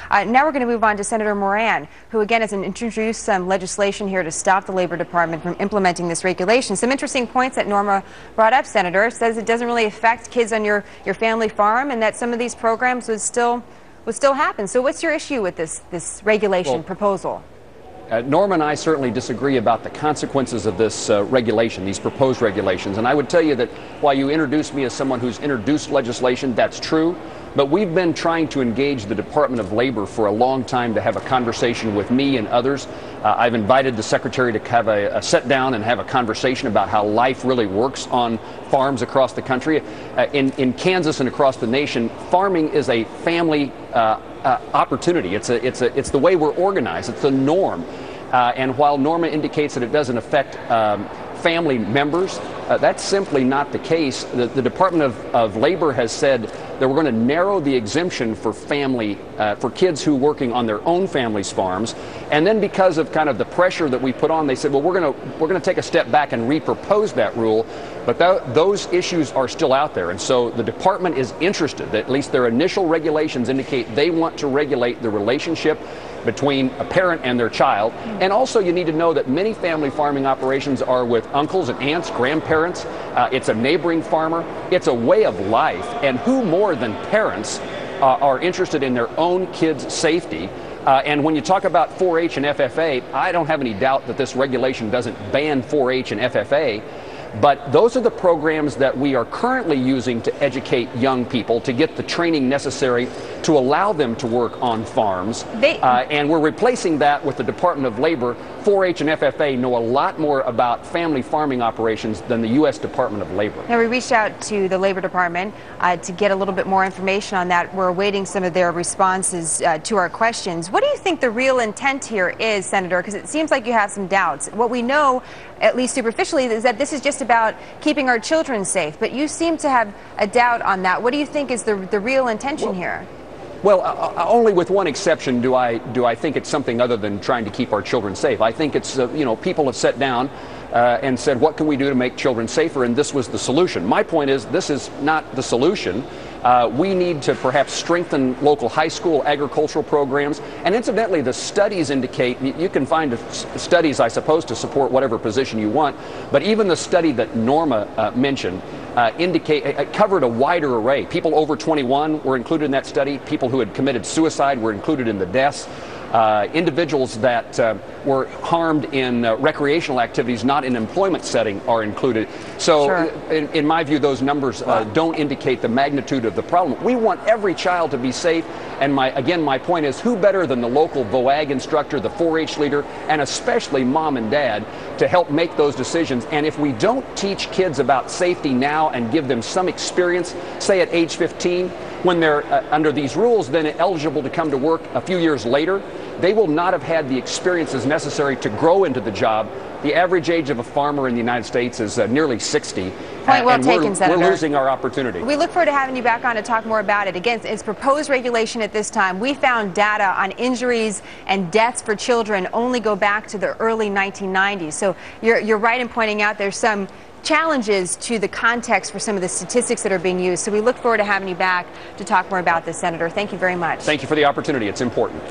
Now we're going to move on to Senator Moran, who again has introduced some legislation here to stop the Labor Department from implementing this regulation. Some interesting points that Norma brought up, Senator, says it doesn't really affect kids on your family farm and that some of these programs would still happen. So what's your issue with this regulation proposal? Norma and I certainly disagree about the consequences of this regulation, these proposed regulations. And I would tell you that while you introduced me as someone who's introduced legislation, that's true. But we've been trying to engage the Department of Labor for a long time to have a conversation with me and others. I've invited the Secretary to have a sit down and have a conversation about how life really works on farms across the country. In Kansas and across the nation, farming is a family opportunity. It's the way we're organized. It's the norm. And while Norma indicates that it doesn't affect family members, that's simply not the case. The Department of Labor has said that we're going to narrow the exemption for for kids who are working on their own family's farms. And then because of kind of the pressure that we put on, they said, well, we're going to take a step back and repropose that rule. But those issues are still out there. And so the department is interested, at least their initial regulations indicate they want to regulate the relationship between a parent and their child. And also you need to know that many family farming operations are with uncles and aunts, grandparents. It's a neighboring farmer. It's a way of life. And who more than parents are interested in their own kids' safety? And when you talk about 4-H and FFA, I don't have any doubt that this regulation doesn't ban 4-H and FFA. But those are the programs that we are currently using to educate young people, to get the training necessary to allow them to work on farms. And we're replacing that with the Department of Labor. 4-H and FFA know a lot more about family farming operations than the U.S. Department of Labor. Now, we reached out to the Labor Department to get a little bit more information on that. We're awaiting some of their responses to our questions. What do you think the real intent here is, Senator? Because it seems like you have some doubts. What we know, at least superficially, is that this is just about keeping our children safe. But you seem to have a doubt on that. What do you think is the real intention here? Well, only with one exception do I think it's something other than trying to keep our children safe. I think it's, people have sat down and said, what can we do to make children safer? And this was the solution. My point is, this is not the solution. We need to perhaps strengthen local high school agricultural programs. And incidentally, the studies indicate, you can find studies, I suppose, to support whatever position you want, but even the study that Norma mentioned covered a wider array. People over 21 were included in that study. People who had committed suicide were included in the deaths. Individuals that were harmed in recreational activities, not in employment setting, are included. So in my view, those numbers don't indicate the magnitude of the problem. We want every child to be safe. And my point is, who better than the local VOAG instructor, the 4-H leader, and especially mom and dad to help make those decisions? And if we don't teach kids about safety now and give them some experience, say at age 15, when they're under these rules, then eligible to come to work a few years later, they will not have had the experiences necessary to grow into the job. The average age of a farmer in the United States is nearly 60. Point well taken, Senator. We're losing our opportunity. We look forward to having you back on to talk more about it. Again, it's proposed regulation at this time. We found data on injuries and deaths for children only go back to the early 1990s. So you're right in pointing out there's some challenges to the context for some of the statistics that are being used. So we look forward to having you back to talk more about this, Senator. Thank you very much. Thank you for the opportunity. It's important.